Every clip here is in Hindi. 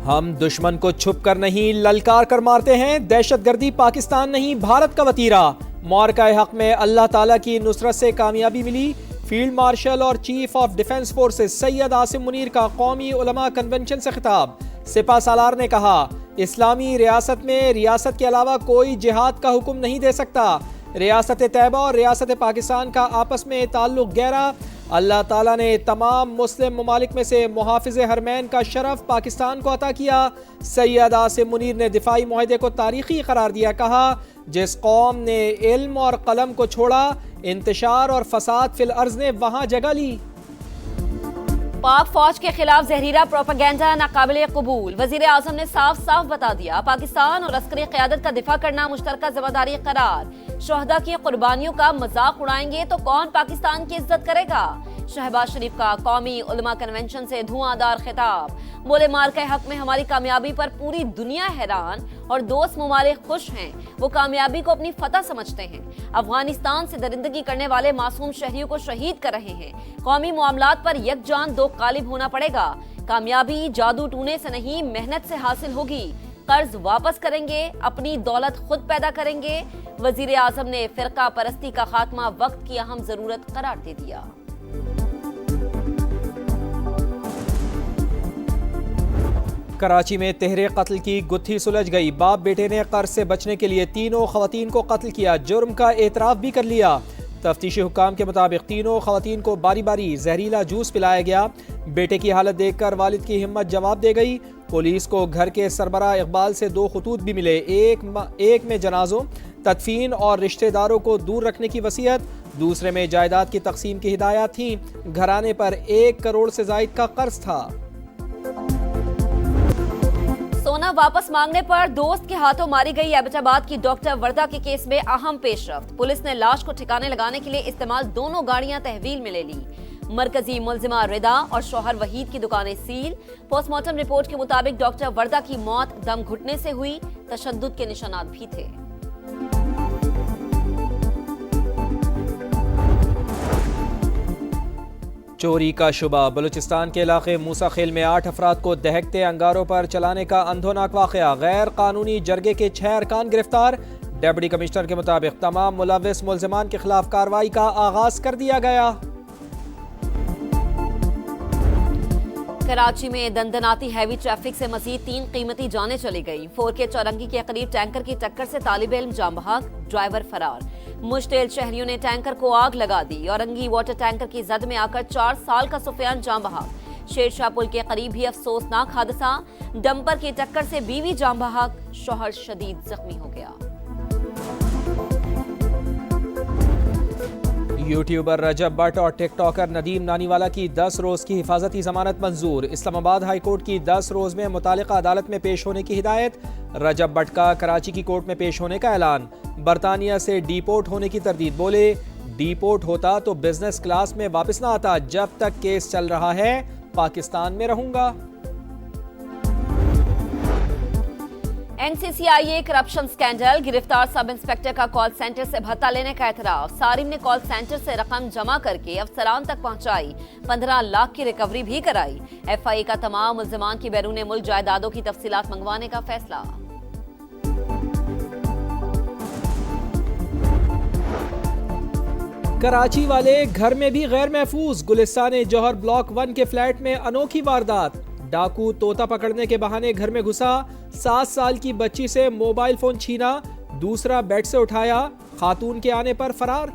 हम दुश्मन को छुप कर नहीं ललकार कर मारते हैं, दहशतगर्दी पाकिस्तान नहीं भारत का वतीरा। मार्का हक में अल्लाह ताला की नुसरत से कामयाबी मिली। फील्ड मार्शल और chief of defence forces Syed Asim Munir का कौमी उलमा कन्वेंशन से खिताब। सिपा सालार ने कहा, इस्लामी रियासत में रियासत के अलावा कोई जिहाद का हुक्म नहीं दे सकता। रियासत तैयबा और रियासत पाकिस्तान का आपस में ताल्लुक गहरा। अल्लाह ताला ने तमाम मुस्लिम ममालिक में से मुहाफिज हरमैन का शरफ पाकिस्तान को अता किया। सैयद आसिम मुनीर ने दिफाई मुआहदे को तारीखी करार दिया। कहा, जिस कौम ने इल्म और कलम को छोड़ा, इंतशार और फसाद फिल अर्ज ने वहां जगह ली। पाक फौज के खिलाफ जहरीला प्रोपेगेंडा नाकाबिले कबूल। वजीर आजम ने साफ साफ बता दिया, पाकिस्तान और अस्करी क़यादत का दिफा करना मुश्तरका जिम्मेदारी करार। शहदा की कुर्बानियों का मजाक उड़ाएंगे तो कौन पाकिस्तान की इज्जत करेगा। शहबाज शरीफ का कौमी उलमा कन्वेंशन से धुआंधार खिताब। बोले, मार्के हक में हमारी कामयाबी पर पूरी दुनिया हैरान और दोस्त मुमालिक खुश हैं। वो कामयाबी को अपनी फतह समझते हैं। अफगानिस्तान से दरिंदगी करने वाले मासूम शहरियों को शहीद कर रहे हैं। कौमी मामलात पर यकजान दो कालिब होना पड़ेगा। कामयाबी जादू टूने से नहीं, मेहनत से हासिल होगी। कर्ज वापस करेंगे, अपनी दौलत खुद पैदा करेंगे। वजीर आजम ने फिरका परस्ती का खात्मा वक्त की अहम जरूरत करार दे दिया। कराची में तेहरे कत्ल की गुत्थी सुलझ गई। बाप बेटे ने कर्ज से बचने के लिए तीनों खवातीन को कत्ल किया। जुर्म का एतराफ भी कर लिया। तफ्तीशी हुक्काम के मुताबिक तीनों खवातीन को बारी बारी जहरीला जूस पिलाया गया। बेटे की हालत देखकर वालिद की हिम्मत जवाब दे गई। पुलिस को घर के सरबराह इकबाल से 2 खतूत भी मिले। एक में जनाजों, तदफीन और रिश्तेदारों को दूर रखने की वसीयत, दूसरे में जायदाद की तकसीम की हिदायत थी। घराने पर 1 करोड़ से जायद का कर्ज था। सोना वापस मांगने पर दोस्त के हाथों मारी गई एबटाबाद की डॉक्टर वर्दा के केस में अहम पेशरफ्त। पुलिस ने लाश को ठिकाने लगाने के लिए इस्तेमाल दोनों गाड़ियां तहवील में ले ली। मरकजी मुलजिमा रिदा और शौहर वहीद की दुकानें सील। पोस्टमार्टम रिपोर्ट के मुताबिक डॉक्टर वर्दा की मौत दम घुटने से हुई। तशद्दुद के निशानात भी थे। चोरी का शुबा। बलूचिस्तान के इलाके मूसा खेल में 8 अफराद को दहकते अंगारों पर चलाने का अंधोनाक वाकया। गैर कानूनी जरगे के 6 अरकान गिरफ्तार। डिप्टी कमिश्नर के मुताबिक तमाम मुलव्विस मुलजिमान के खिलाफ कार्रवाई का आगाज कर दिया गया। कराची में दंदनाती हैवी ट्रैफिक से मजीद 3 कीमती जानें चली गई। 4K चौरंगी के करीब टैंकर की टक्कर से तालिब इल्म जाम बहक, ड्राइवर फरार। मुश्तिल शहरियों ने टैंकर को आग लगा दी। औरंगी वाटर टैंकर की जद में आकर 4 साल का सुफियान जाम बहक। शेरशाह पुल के करीब भी अफसोसनाक हादसा। डंपर की टक्कर से बीवी जाम बहक, शौहर शदीद जख्मी हो गया। यूट्यूबर रजब भट्ट और टिकटॉकर नदीम नानीवाला की 10 रोज की हिफाजती जमानत मंजूर। इस्लामाबाद हाई कोर्ट की 10 रोज में मुतालिका अदालत में पेश होने की हिदायत। रजब भट्ट का कराची की कोर्ट में पेश होने का ऐलान। बरतानिया से डीपोर्ट होने की तरदीद। बोले, डीपोर्ट होता तो बिजनेस क्लास में वापस ना आता। जब तक केस चल रहा है पाकिस्तान में रहूंगा। NCCIA corruption scandal. गिरफ्तार सब इंस्पेक्टर का कॉल सेंटर से भत्ता लेने का एतराफ। सारिम ने कॉल सेंटर से रकम जमा करके अफसरान तक पहुंचाई। 15 लाख की रिकवरी भी कराई। FIA का तमाम मुल्जिमान की बैरून मुल्क जायदादों की तफसीलात मंगवाने का फैसला। कराची वाले घर में भी गैर महफूज। गुलिस्तान जौहर ब्लॉक 1 के फ्लैट में अनोखी वारदात। डाकू तोता पकड़ने के बहाने घर में घुसा। 7 साल की बच्ची से मोबाइल फोन छीना, दूसरा बेड से उठाया। खातून के आने पर फरार।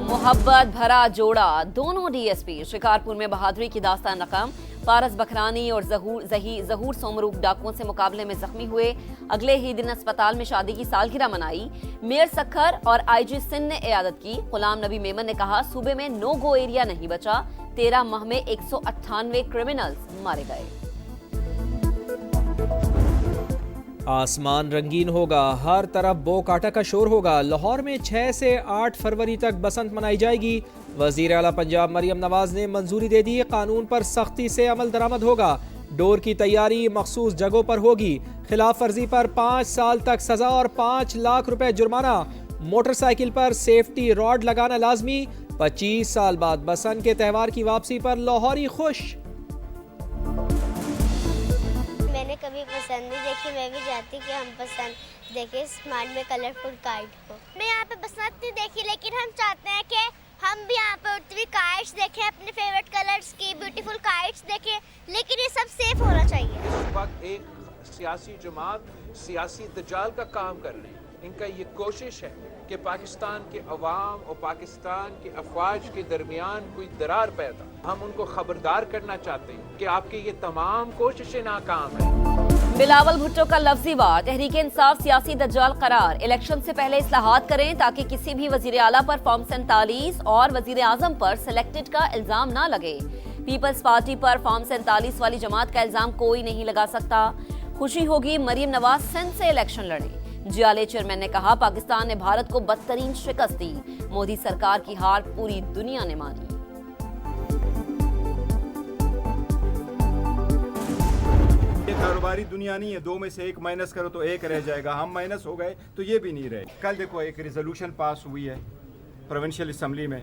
मोहब्बत भरा जोड़ा। दोनों DSP शिकारपुर में बहादुरी की दास्तान रकम। पारस बखरानी और जहूर सोमरूप डाकुओं से मुकाबले में जख्मी हुए। अगले ही दिन अस्पताल में शादी की सालगिरह मनाई। मेयर सखर और IG सिंध ने इयादत की। गुलाम नबी मेमन ने कहा, सूबे में नो गो एरिया नहीं बचा। 13 माह में 198 क्रिमिनल्स मारे गए। आसमान रंगीन होगा, हर तरफ बो काटा का शोर होगा। लाहौर में 6 से 8 फरवरी तक बसंत मनाई जाएगी। वजीर आला पंजाब मरियम नवाज ने मंजूरी दे दी। कानून पर सख्ती से अमल दरामद होगा। डोर की तैयारी मखसूस जगहों पर होगी। खिलाफ वर्जी पर 5 साल तक सजा और 5 लाख रुपए जुर्माना। मोटरसाइकिल पर सेफ्टी रॉड लगाना लाजमी। 25 साल बाद बसंत के त्यौहार की वापसी पर लाहौरी खुश। भी पसंद है। देखिए मैं भी चाहती कि हम पसंद देखें स्मार्ट में कलरफुल काइट को। मैं यहाँ पे बसंत नहीं देखी, लेकिन हम चाहते हैं कि हम भी यहाँ पे उड़ती हुई काइट्स देखें, अपने फेवरेट कलर्स की ब्यूटीफुल काइट्स देखें, लेकिन ये सब सेफ होना चाहिए। इस वक्त एक सियासी जमात सियासी दजाल का काम कर रही है। इनका ये कोशिश है कि पाकिस्तान के अवाम और पाकिस्तान के अफवाज के दरमियान कोई दरार पैदा। हम उनको खबरदार करना चाहते हैं कि आपकी ये तमाम कोशिशें नाकाम हैं। बिलावल भुट्टो का लफ्जी वार, तहरीक इंसाफ सियासी दज्जाल करार। इलेक्शन से पहले इस्लाहात करें ताकि किसी भी वजीर आला पर फॉर्म 47 और वजीर आजम पर सिलेक्टेड का इल्जाम ना लगे। पीपल्स पार्टी पर फॉर्म 47 वाली जमात का इल्जाम कोई नहीं लगा सकता। खुशी होगी मरियम नवाज सिंध से इलेक्शन लड़े। जियाले चेयरमैन ने कहा, पाकिस्तान ने भारत को बदतरीन शिकस्त दी। मोदी सरकार की हार पूरी दुनिया ने मानी। ये कारोबारी दुनिया नहीं है, 2 में से 1 माइनस करो तो 1 रह जाएगा। हम माइनस हो गए तो ये भी नहीं रहे। कल देखो एक रिजोल्यूशन पास हुई है प्रोविंशियल असम्बली में।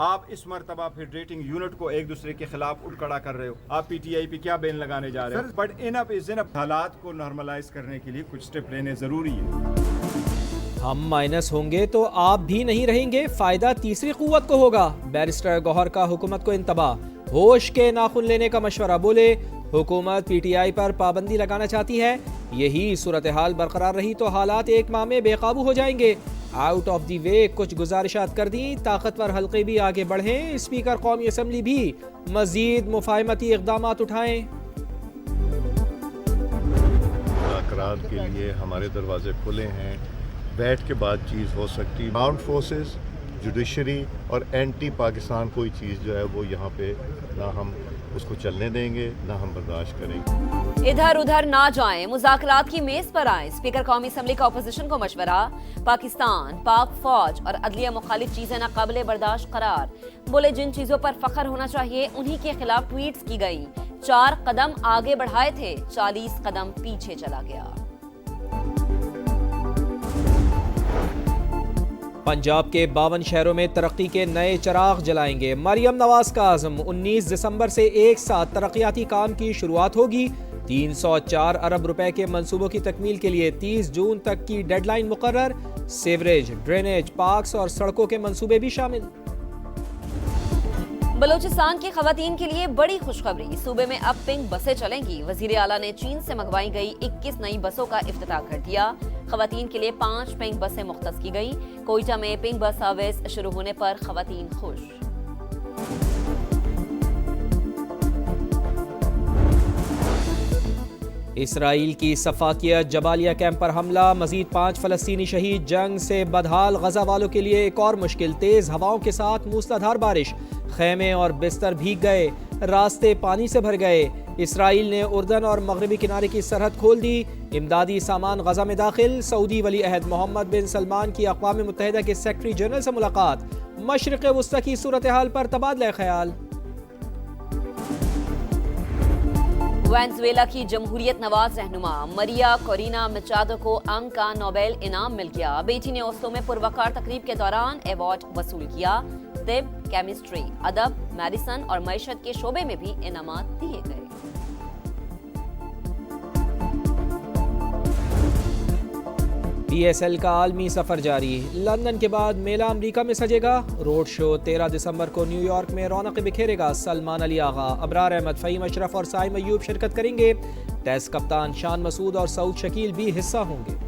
आप इस मरतबा फेडरेटिंग यूनिट को एक दूसरे के खिलाफ उठ खड़ा कर रहे हो। आप पीटीआई पे क्या बैन लगाने जा रहे हो? But enough is enough. हालात को नॉर्मलाइज करने के लिए कुछ स्टेप लेने जरूरी है। हम माइनस होंगे तो आप भी नहीं रहेंगे, फायदा तीसरी कुव्वत को होगा। बैरिस्टर गौहर का हुकूमत को इंतबाह, होश के नाखून लेने का मशवरा। बोले, हुकूमत पीटीआई पर पाबंदी लगाना चाहती है। यही सूरत हाल बरकरार रही तो हालात एक माह में बेकाबू हो जाएंगे। आउट ऑफ दी वे कुछ गुजारिशात कर दी, ताकतवर हल्के भी आगे बढ़ें। स्पीकर कौमी असम्बली भी मजीद मुफाहमती इक़दाम उठाएं। मुज़ाकरात के लिए हमारे दरवाजे खुले हैं। बैठ के बातचीत हो सकती। आर्म्ड फोर्सेस, जुडिशरी और एंटी पाकिस्तान कोई चीज़ जो है वो यहाँ पे ना हम उसको चलने देंगे, ना हम बर्दाश्त करेंगे। इधर उधर ना जाएं, मुज़ाकरात की मेज पर आएं। स्पीकर कौमी असम्बली का अपोजिशन को मशवरा। पाकिस्तान, पाक फौज और अदलिया मुखालिफ चीजें नाकाबिले बर्दाश्त करार। बोले, जिन चीजों पर फख्र होना चाहिए उन्हीं के खिलाफ ट्वीट्स की गई। 4 कदम आगे बढ़ाए थे, 40 कदम पीछे चला गया। पंजाब के 52 शहरों में तरक्की के नए चिराग जलाएंगे। मरियम नवाज का आज़म, 19 दिसंबर से एक साथ तरक्याती काम की शुरुआत होगी। 304 अरब रुपए के मंसूबों की तकमील के लिए 30 जून तक की डेडलाइन मुकर्रर। सीवरेज, ड्रेनेज, पार्क्स और सड़कों के मंसूबे भी शामिल। बलोचिस्तान की खवातीन के लिए बड़ी खुशखबरी, सूबे में अब पिंक बसें चलेंगी। वजीर आला ने चीन से मंगवाई गई 21 नई बसों का इफ्तिताह कर दिया। खवातीन के लिए 5 पिंक बसें मुख्तस की गई। कोयटा में पिंक बस सर्विस शुरू होने पर खवातीन खुश। इसराइल की सफाकियत, जबालिया कैंप पर हमला, मजीद 5 फलस्तीनी शहीद। जंग से बदहाल गजा वालों के लिए एक और मुश्किल, तेज हवाओं के साथ मूसलाधार बारिश। खेमे और बिस्तर भीग गए, रास्ते पानी से भर गए। इसराइल ने उर्दन और मगरबी किनारे की सरहद खोल दी। इमदादी सामान गजा में दाखिल। सऊदी वली अहद मोहम्मद बिन सलमान की अक़वाम मुत्तहिदा के सेक्रेटरी जनरल से मुलाकात। मशरिक़ वस्ता की सूरत हाल पर तबादला ख्याल। वेनेज़ुएला की जमहूरियत नवाज रहनुमा मरिया कोरिना मचाडो को अमन का नोबेल इनाम मिल गया। बेटी ने ओस्लो में पुरवकार तकरीब के दौरान अवार्ड वसूल किया। तिब, केमिस्ट्री, अदब, मेडिसिन और मईशत के शोबे में भी इनामात दिए गए। PSL का आलमी सफर जारी। लंदन के बाद मेला अमरीका में सजेगा। रोड शो 13 दिसंबर को न्यूयॉर्क में रौनक बिखेरेगा। सलमान अली आगा, अबरार अहमद, फ़हीम अशरफ और साइम अयूब शिरकत करेंगे। टेस्ट कप्तान शान मसूद और सऊद शकील भी हिस्सा होंगे।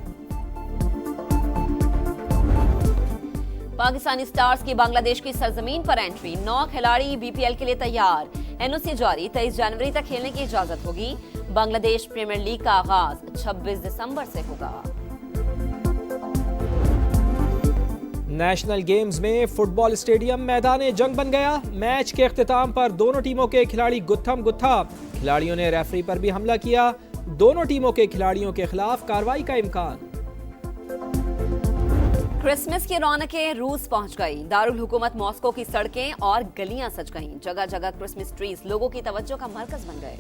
पाकिस्तानी स्टार्स की बांग्लादेश की सरजमीन पर एंट्री। 9 खिलाड़ी BPL के लिए तैयार। NOC जारी, 23 जनवरी तक खेलने की इजाजत होगी। बांग्लादेश प्रीमियर लीग का आगाज 26 दिसंबर से होगा। नेशनल गेम्स में फुटबॉल स्टेडियम मैदान जंग बन गया। मैच के अख्तिताम पर दोनों टीमों के खिलाड़ी गुत्थम गुत्था। खिलाड़ियों ने रेफरी पर भी हमला किया। दोनों टीमों के खिलाड़ियों के खिलाफ कार्रवाई का इम्कान। क्रिसमस की रौनकें रूस पहुंच गई। दारुल हुकूमत मॉस्को की सड़कें और गलियां सज गईं। जगह जगह क्रिसमस ट्रीज लोगों की तवज्जो का मरकज बन गए।